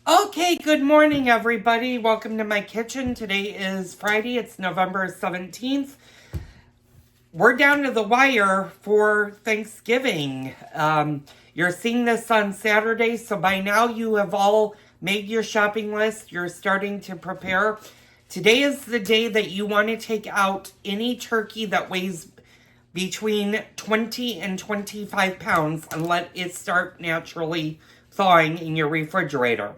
Okay, good morning, everybody. Welcome to my kitchen. Today is Friday. It's November 17th. We're down to the wire for Thanksgiving. You're seeing this on Saturday, so by now you have all made your shopping list. You're starting to prepare. Today is the day that you want to take out any turkey that weighs between 20 and 25 pounds and let it start naturally thawing in your refrigerator.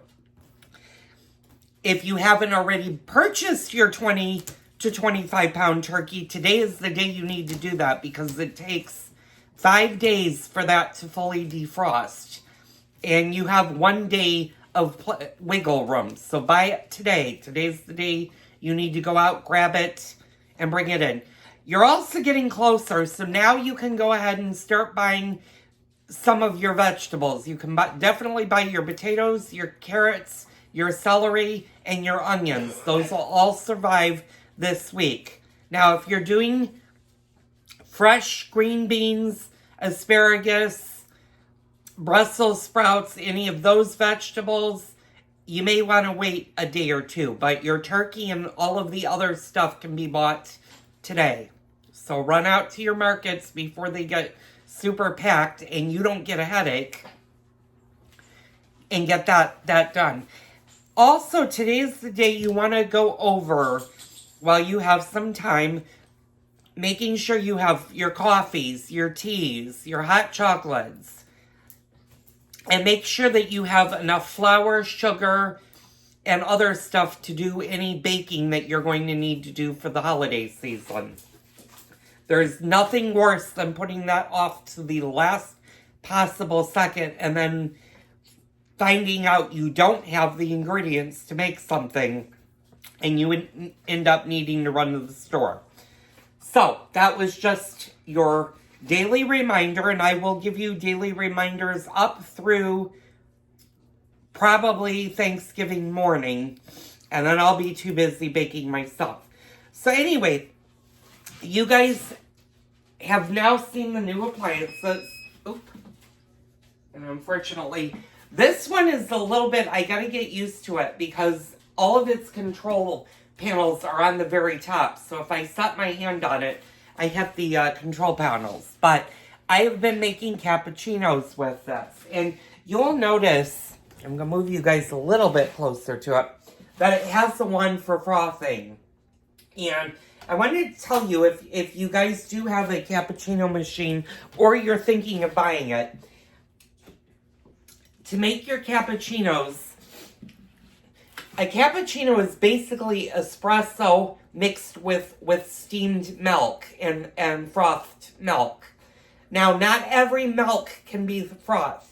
If you haven't already purchased your 20 to 25 pound turkey, today is the day you need to do that because it takes 5 days for that to fully defrost. And you have 1 day of wiggle room. So buy it today. Today's the day you need to go out, grab it, and bring it in. You're also getting closer, so now you can go ahead and start buying some of your vegetables. You can definitely buy your potatoes, your carrots, your celery, and your onions. Those will all survive this week. Now, if you're doing fresh green beans, asparagus, Brussels sprouts, any of those vegetables, you may want to wait a day or two. But your turkey and all of the other stuff can be bought today. So run out to your markets before they get super packed and you don't get a headache and get that done. Also, today's the day you want to go over, while you have some time, making sure you have your coffees, your teas, your hot chocolates. And make sure that you have enough flour, sugar, and other stuff to do any baking that you're going to need to do for the holiday season. There's nothing worse than putting that off to the last possible second and then finding out you don't have the ingredients to make something and you would end up needing to run to the store. So that was just your daily reminder, and I will give you daily reminders up through probably Thanksgiving morning, and then I'll be too busy baking myself. So anyway, you guys have now seen the new appliances. And unfortunately, this one is a little bit, I gotta get used to it because all of its control panels are on the very top. So if I set my hand on it, I hit the control panels. But I have been making cappuccinos with this. And you'll notice, I'm gonna move you guys a little bit closer to it, that it has the one for frothing. And I wanted to tell you, if you guys do have a cappuccino machine or you're thinking of buying it, to make your cappuccinos, a cappuccino is basically espresso mixed with steamed milk and frothed milk. Now, not every milk can be frothed.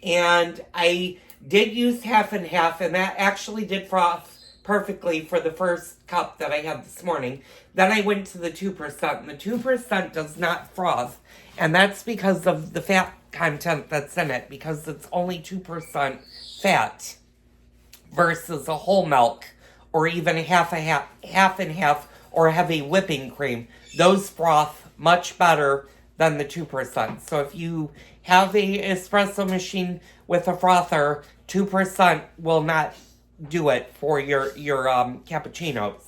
And I did use half and half, and that actually did froth perfectly for the first cup that I had this morning. Then I went to the 2%, and the 2% does not froth. And that's because of the fat content that's in it, because it's only 2% fat versus a whole milk or even half and half or heavy whipping cream. Those froth much better than the 2%. So if you have a espresso machine with a frother, 2% will not do it for your cappuccinos.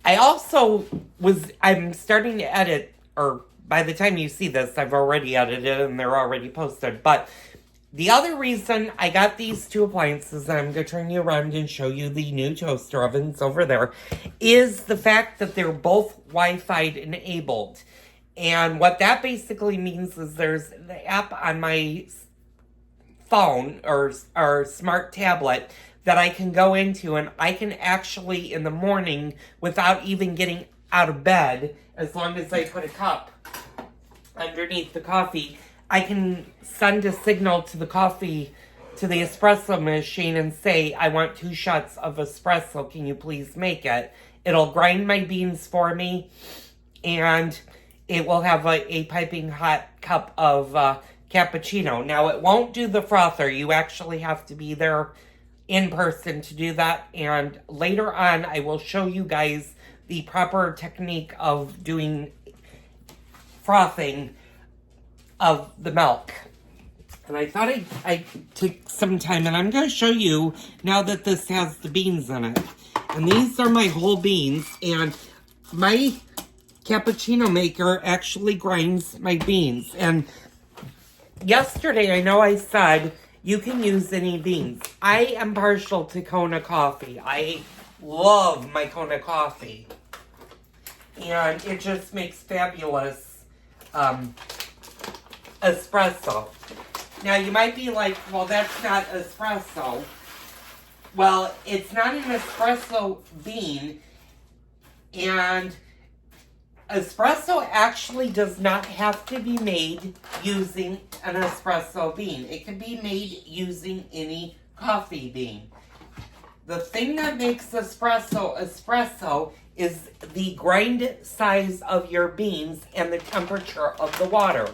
I'm starting to edit, or by the time you see this, I've already edited and they're already posted. But the other reason I got these two appliances, and I'm going to turn you around and show you the new toaster ovens over there, is the fact that they're both Wi-Fi enabled. And what that basically means is there's the app on my phone or smart tablet that I can go into, and I can actually in the morning, without even getting out of bed, as long as I put a cup underneath the coffee, I can send a signal to the coffee, to the espresso machine, and say, I want 2 shots of espresso, can you please make it? It'll grind my beans for me, and it will have a piping hot cup of cappuccino. Now, it won't do the frother. You actually have to be there in person to do that, and later on, I will show you guys the proper technique of doing frothing of the milk. And I thought I'd take some time, and I'm going to show you now that this has the beans in it. And these are my whole beans, and my cappuccino maker actually grinds my beans. And yesterday, I know I said you can use any beans. I am partial to Kona coffee. I love my Kona coffee. And it just makes fabulous espresso. Now, you might be like, well, that's not espresso. Well, it's not an espresso bean, and espresso actually does not have to be made using an espresso bean. It can be made using any coffee bean. The thing that makes espresso is the grind size of your beans and the temperature of the water.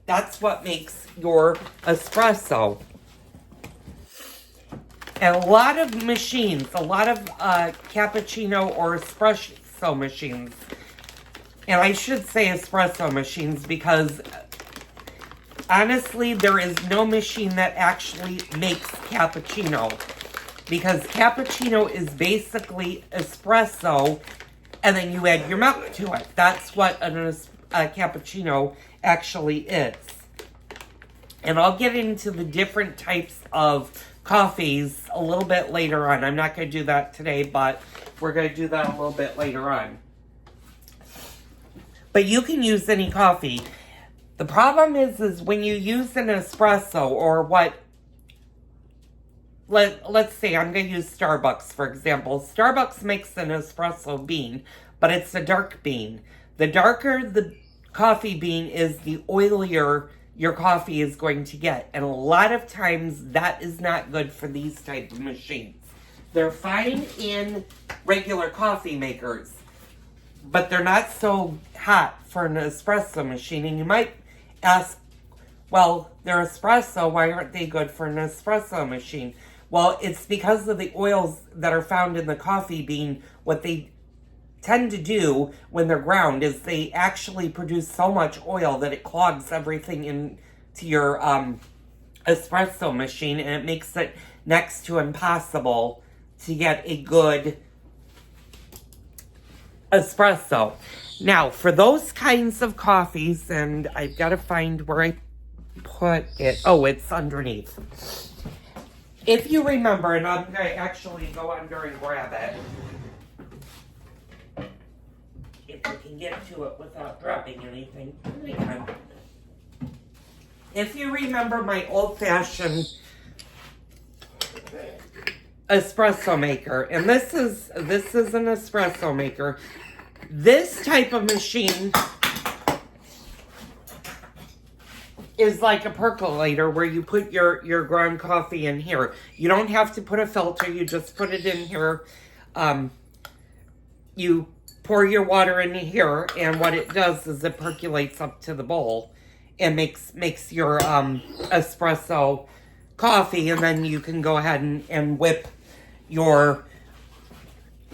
That's what makes your espresso. And a lot of machines, a lot of cappuccino or espresso machines, and I should say espresso machines because honestly there is no machine that actually makes cappuccino. Because cappuccino is basically espresso and then you add your milk to it. That's what a cappuccino actually is. And I'll get into the different types of coffees a little bit later on. I'm not going to do that today, but we're going to do that a little bit later on. But you can use any coffee. The problem is when you use an espresso or what, let's say I'm going to use Starbucks, for example. Starbucks makes an espresso bean, but it's a dark bean. The darker the coffee bean is, the oilier your coffee is going to get. And a lot of times that is not good for these type of machines. They're fine in regular coffee makers, but they're not so hot for an espresso machine. And you might ask, well, they're espresso, why aren't they good for an espresso machine? Well, it's because of the oils that are found in the coffee bean. What they tend to do when they're ground is they actually produce so much oil that it clogs everything into your espresso machine, and it makes it next to impossible to get a good espresso. Now, for those kinds of coffees, and I've got to find where I put it. Oh, it's underneath. If you remember, and I'm going to actually go under and grab it. If I can get to it without dropping anything. If you remember my old-fashioned espresso maker, and this is an espresso maker. This type of machine is like a percolator where you put your ground coffee in here. You don't have to put a filter, you just put it in here. You pour your water in here, and what it does is it percolates up to the bowl and makes your espresso coffee, and then you can go ahead and whip your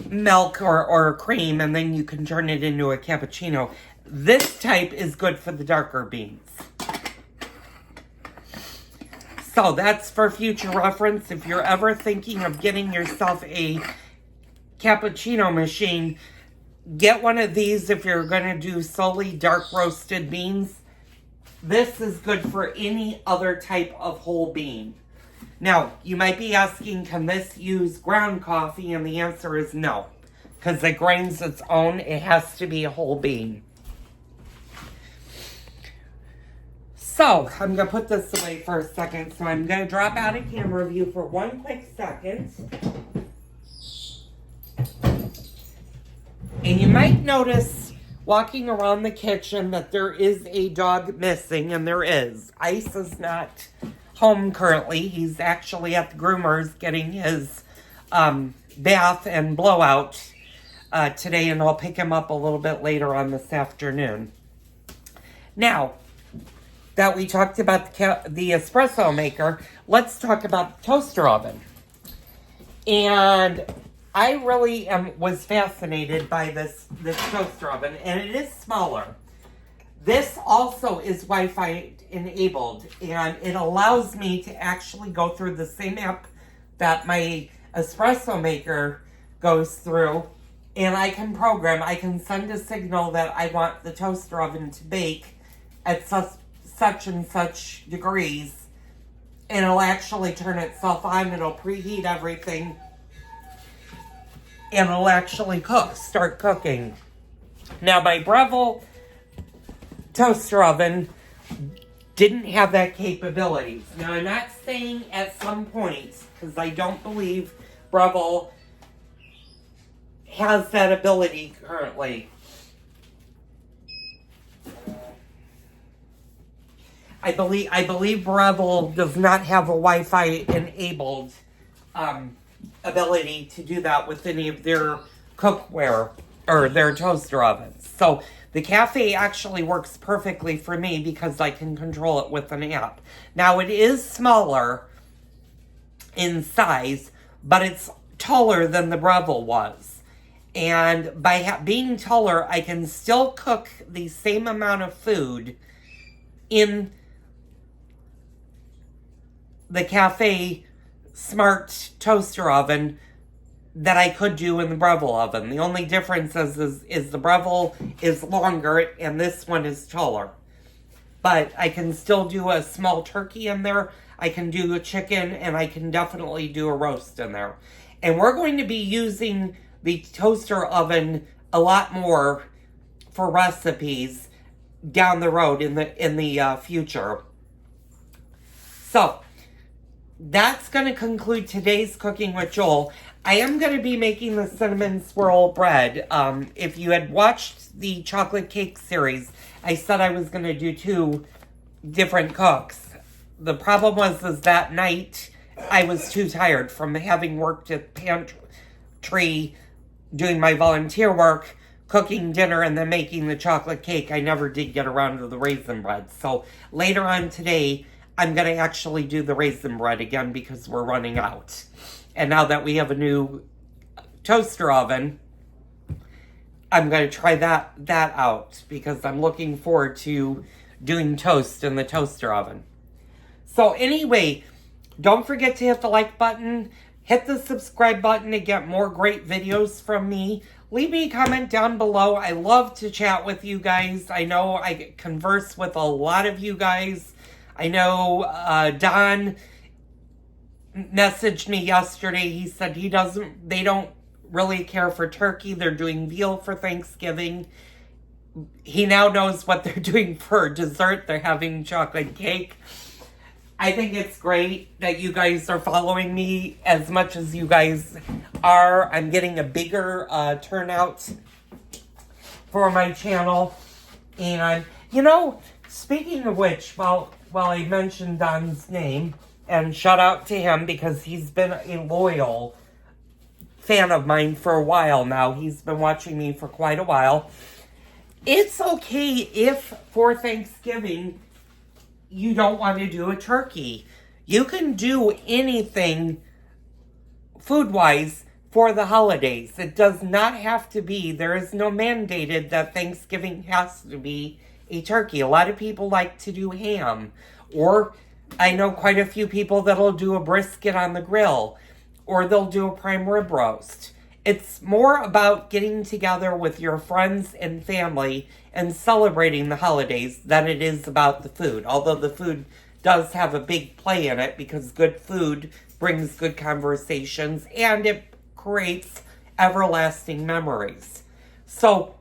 milk or cream, and then you can turn it into a cappuccino. This type is good for the darker beans. So that's for future reference. If you're ever thinking of getting yourself a cappuccino machine, get one of these if you're going to do solely dark roasted beans. This is good for any other type of whole bean. Now, you might be asking, can this use ground coffee? And the answer is no, because it grinds its own. It has to be a whole bean. So, I'm going to put this away for a second. So, I'm going to drop out of camera view for one quick second. And you might notice walking around the kitchen that there is a dog missing, and there is. Ice is not home currently. He's actually at the groomer's getting his bath and blowout today, and I'll pick him up a little bit later on this afternoon. Now that we talked about the espresso maker, let's talk about the toaster oven. And I really was fascinated by this toaster oven, and it is smaller This also is Wi-Fi enabled, and it allows me to actually go through the same app that my espresso maker goes through, and I can send a signal that I want the toaster oven to bake at such and such degrees, and it'll actually turn itself on. It'll preheat everything, and it'll actually start cooking. Now, my Breville toaster oven didn't have that capability. Now, I'm not saying at some point, because I don't believe Breville has that ability currently. I believe Breville does not have a Wi-Fi enabled ability to do that with any of their cookware or their toaster ovens. So the cafe actually works perfectly for me because I can control it with an app. Now, it is smaller in size, but it's taller than the Breville was. And by being taller, I can still cook the same amount of food in the cafe smart toaster oven that I could do in the Breville oven. The only difference is the Breville is longer and this one is taller. But I can still do a small turkey in there. I can do a chicken, and I can definitely do a roast in there. And we're going to be using the toaster oven a lot more for recipes down the road in the future. So that's going to conclude today's Cooking with Joel. I am going to be making the cinnamon swirl bread. If you had watched the chocolate cake series, I said I was going to do 2 different cooks. The problem was that night I was too tired from having worked at pantry, doing my volunteer work, cooking dinner, and then making the chocolate cake. I never did get around to the raisin bread. So later on today, I'm going to actually do the raisin bread again because we're running out. And now that we have a new toaster oven, I'm going to try that out because I'm looking forward to doing toast in the toaster oven. So anyway, don't forget to hit the like button, hit the subscribe button to get more great videos from me. Leave me a comment down below. I love to chat with you guys. I know I converse with a lot of you guys. I know Don messaged me yesterday. He said they don't really care for turkey. They're doing veal for Thanksgiving. He now knows what they're doing for dessert. They're having chocolate cake. I think it's great that you guys are following me as much as you guys are. I'm getting a bigger turnout for my channel. And, speaking of which, while I mentioned Don's name, and shout out to him because he's been a loyal fan of mine for a while now. He's been watching me for quite a while. It's okay if for Thanksgiving you don't want to do a turkey. You can do anything food-wise for the holidays. It does not have to be. There is no mandated that Thanksgiving has to be a turkey. A lot of people like to do ham, or I know quite a few people that'll do a brisket on the grill, or they'll do a prime rib roast. It's more about getting together with your friends and family and celebrating the holidays than it is about the food. Although the food does have a big play in it because good food brings good conversations and it creates everlasting memories. So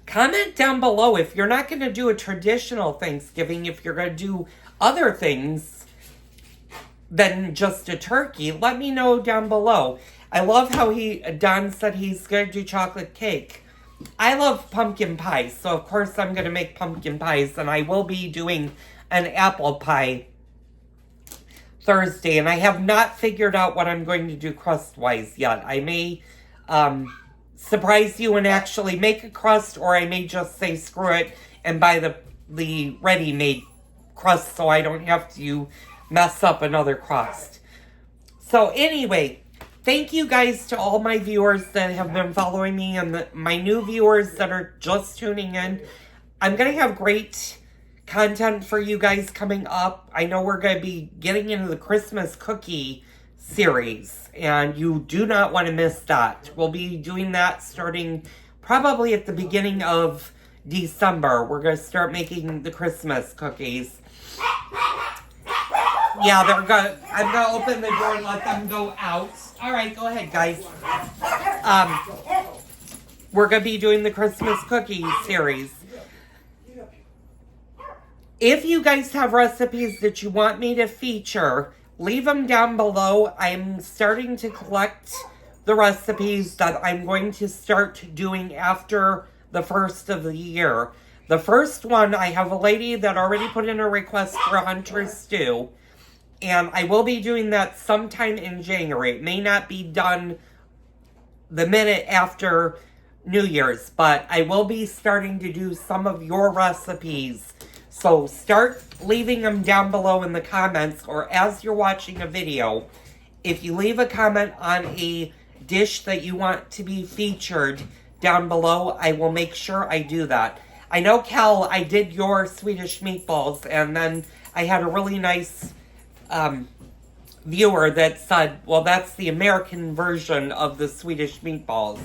comment down below if you're not going to do a traditional Thanksgiving, if you're going to do other things than just a turkey. Let me know down below. I love how Don said he's going to do chocolate cake. I love pumpkin pies, so of course I'm going to make pumpkin pies, and I will be doing an apple pie Thursday, and I have not figured out what I'm going to do crust-wise yet. I may surprise you and actually make a crust, or I may just say screw it and buy the ready-made crust so I don't have to mess up another crust. So anyway, thank you guys to all my viewers that have been following me and my new viewers that are just tuning in. I'm going to have great content for you guys coming up. I know we're going to be getting into the Christmas cookie series, and you do not want to miss that. We'll be doing that starting probably at the beginning of December. We're going to start making the Christmas cookies. Yeah, I'm going to open the door and let them go out. All right, go ahead, guys. We're going to be doing the Christmas cookie series. If you guys have recipes that you want me to feature, leave them down below. I'm starting to collect the recipes that I'm going to start doing after the first of the year. The first one, I have a lady that already put in a request for a hunter stew. And I will be doing that sometime in January. It may not be done the minute after New Year's, but I will be starting to do some of your recipes. So start leaving them down below in the comments, or as you're watching a video. If you leave a comment on a dish that you want to be featured down below, I will make sure I do that. I know, Cal, I did your Swedish meatballs, and then I had a really nice viewer that said, well, that's the American version of the Swedish meatballs.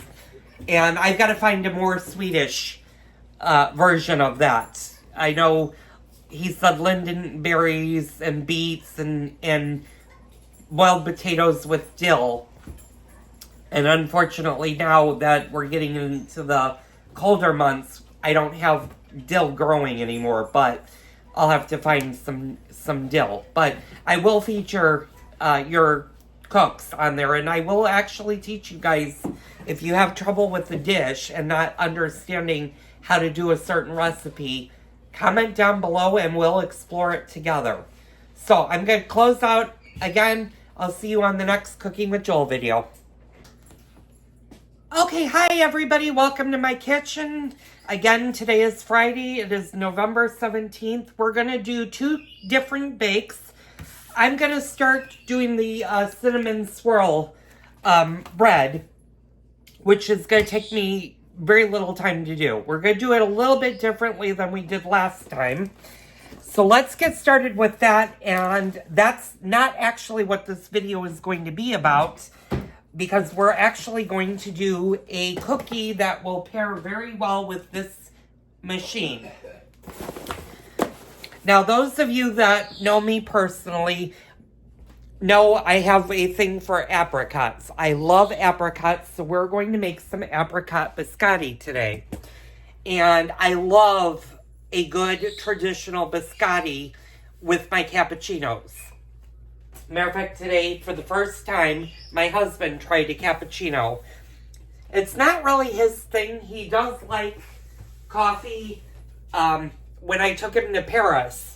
And I've got to find a more Swedish version of that. I know he said lingonberries and beets and boiled potatoes with dill. And unfortunately, now that we're getting into the colder months, I don't have dill growing anymore, but I'll have to find some dill. But I will feature your cooks on there, and I will actually teach you guys, if you have trouble with the dish and not understanding how to do a certain recipe, comment down below and we'll explore it together. So I'm going to close out. Again, I'll see you on the next Cooking with Joel video. Okay, hi everybody. Welcome to my kitchen. Again, today is Friday. It is November 17th. We're going to do 2 different bakes. I'm going to start doing the cinnamon swirl bread, which is going to take me very little time to do. We're going to do it a little bit differently than we did last time. So let's get started with that. And that's not actually what this video is going to be about, because we're actually going to do a cookie that will pair very well with this machine. Now, those of you that know me personally know I have a thing for apricots. I love apricots, so we're going to make some apricot biscotti today. And I love a good traditional biscotti with my cappuccinos. Matter of fact, today, for the first time, my husband tried a cappuccino. It's not really his thing. He does like coffee. When I took him to Paris,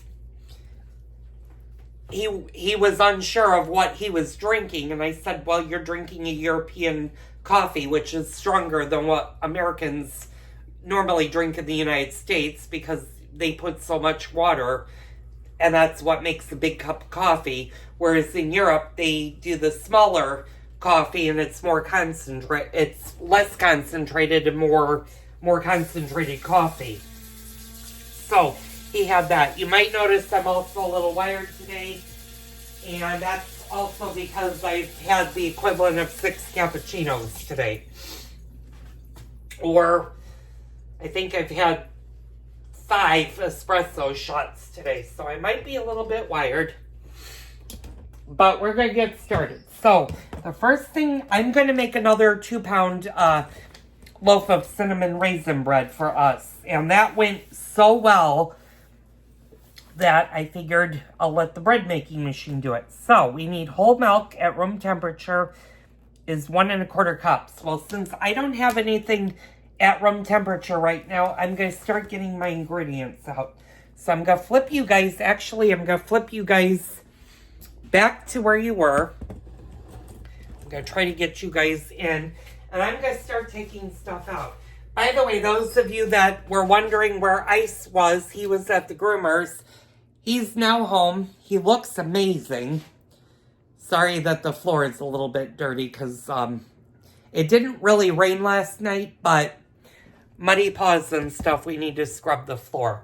he was unsure of what he was drinking, and I said, well, you're drinking a European coffee, which is stronger than what Americans normally drink in the United States, because they put so much water, and that's what makes a big cup of coffee. Whereas in Europe, they do the smaller coffee, and it's more concentrated. It's less concentrated and more concentrated coffee. So he had that. You might notice I'm also a little wired today, and that's also because I've had the equivalent of 6 cappuccinos today. Or I think I've had 5 espresso shots today, so I might be a little bit wired. But we're going to get started. So the first thing, I'm going to make another 2-pound loaf of cinnamon raisin bread for us. And that went so well that I figured I'll let the bread making machine do it. So we need whole milk at room temperature is 1 1/4 cups. Well, since I don't have anything at room temperature right now, I'm going to start getting my ingredients out. So I'm going to flip you guys, back to where you were. I'm going to try to get you guys in, and I'm going to start taking stuff out. By the way, those of you that were wondering where Ice was, he was at the groomers. He's now home. He looks amazing. Sorry that the floor is a little bit dirty because it didn't really rain last night, but muddy paws and stuff, we need to scrub the floor.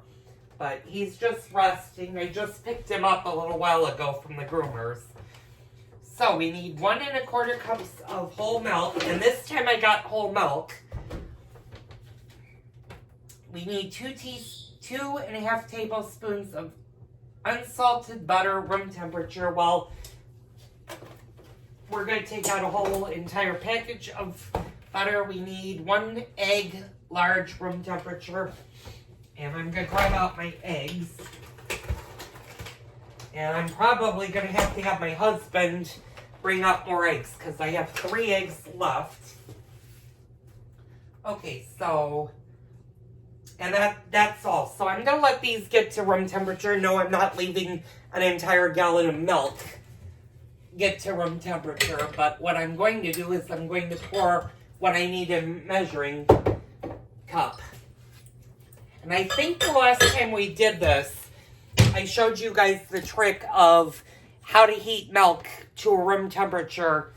But he's just resting. I just picked him up a little while ago from the groomers. So we need 1 1/4 cups of whole milk, and this time I got whole milk. We need 2.5 tablespoons of unsalted butter, room temperature. Well, we're going to take out a whole entire package of butter. We need 1 egg, large, room temperature. And I'm going to grab out my eggs. And I'm probably going to have my husband bring up more eggs because I have 3 eggs left. Okay, so, and that's all. So I'm going to let these get to room temperature. No, I'm not leaving an entire gallon of milk get to room temperature. But what I'm going to do is I'm going to pour what I need in a measuring cup. And I think the last time we did this, I showed you guys the trick of how to heat milk to a room temperature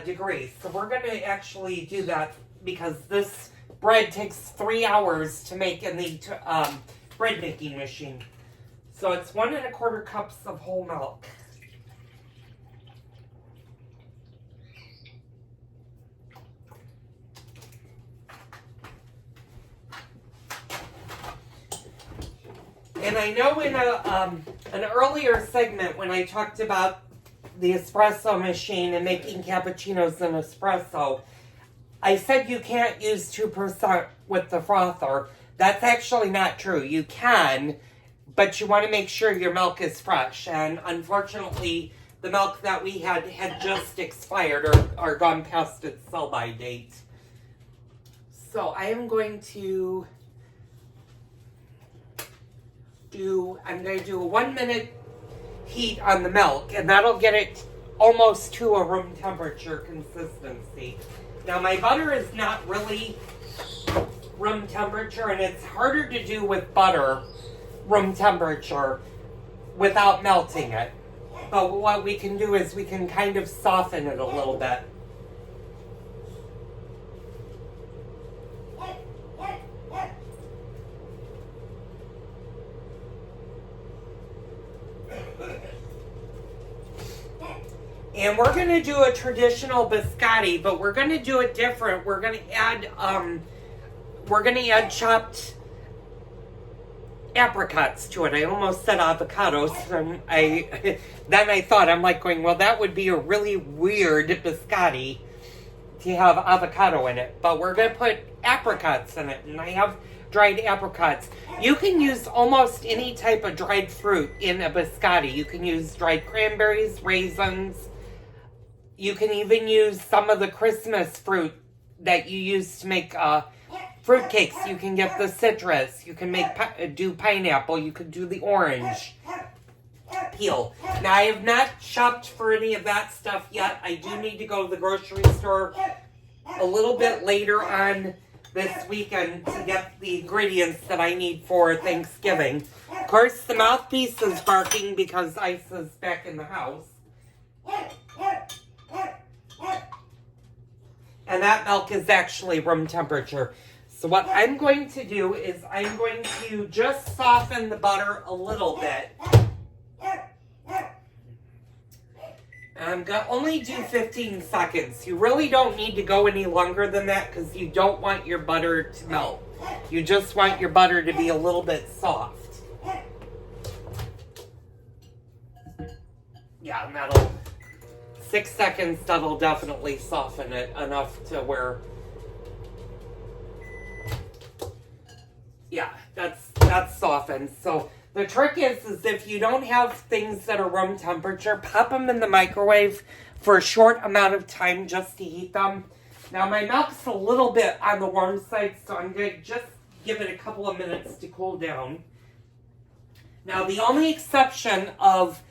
degree. So we're going to actually do that because this bread takes 3 hours to make in the bread making machine. So it's 1 1/4 cups of whole milk. And I know in an earlier segment when I talked about the espresso machine and making cappuccinos in espresso, I said you can't use 2% with the frother. That's actually not true. You can, but you want to make sure your milk is fresh. And unfortunately, the milk that we had just expired or gone past its sell-by date. So I am going to I'm going to do a 1 minute heat on the milk, and that'll get it almost to a room temperature consistency. Now my butter is not really room temperature, and it's harder to do with butter room temperature without melting it. But what we can do is we can kind of soften it a little bit. And we're going to do a traditional biscotti, but we're going to do it different. We're going to add chopped apricots to it. I almost said avocados. And then I thought, I'm like going, well, that would be a really weird biscotti to have avocado in it. But we're going to put apricots in it, and I have dried apricots. You can use almost any type of dried fruit in a biscotti. You can use dried cranberries, raisins. You can even use some of the Christmas fruit that you use to make fruit cakes. You can get the citrus. You can do pineapple. You could do the orange peel. Now, I have not shopped for any of that stuff yet. I do need to go to the grocery store a little bit later on this weekend to get the ingredients that I need for Thanksgiving. Of course, the mouthpiece is barking because Ice is back in the house. And that milk is actually room temperature. So what I'm going to do is I'm going to just soften the butter a little bit. I'm going to only do 15 seconds. You really don't need to go any longer than that because you don't want your butter to melt. You just want your butter to be a little bit soft. Yeah, and that'll... 6 seconds, that'll definitely soften it enough to where, yeah, that's softened. So the trick is if you don't have things that are room temperature, pop them in the microwave for a short amount of time just to heat them. Now my milk's a little bit on the warm side, so I'm going to just give it a couple of minutes to cool down. Now the only exception of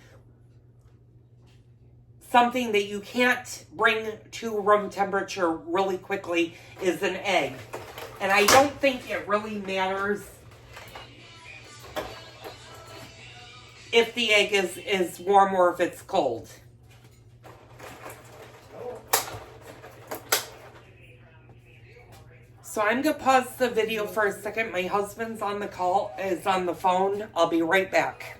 something that you can't bring to room temperature really quickly is an egg. And I don't think it really matters if the egg is warm or if it's cold. So I'm going to pause the video for a second. My husband's on the call, is on the phone. I'll be right back.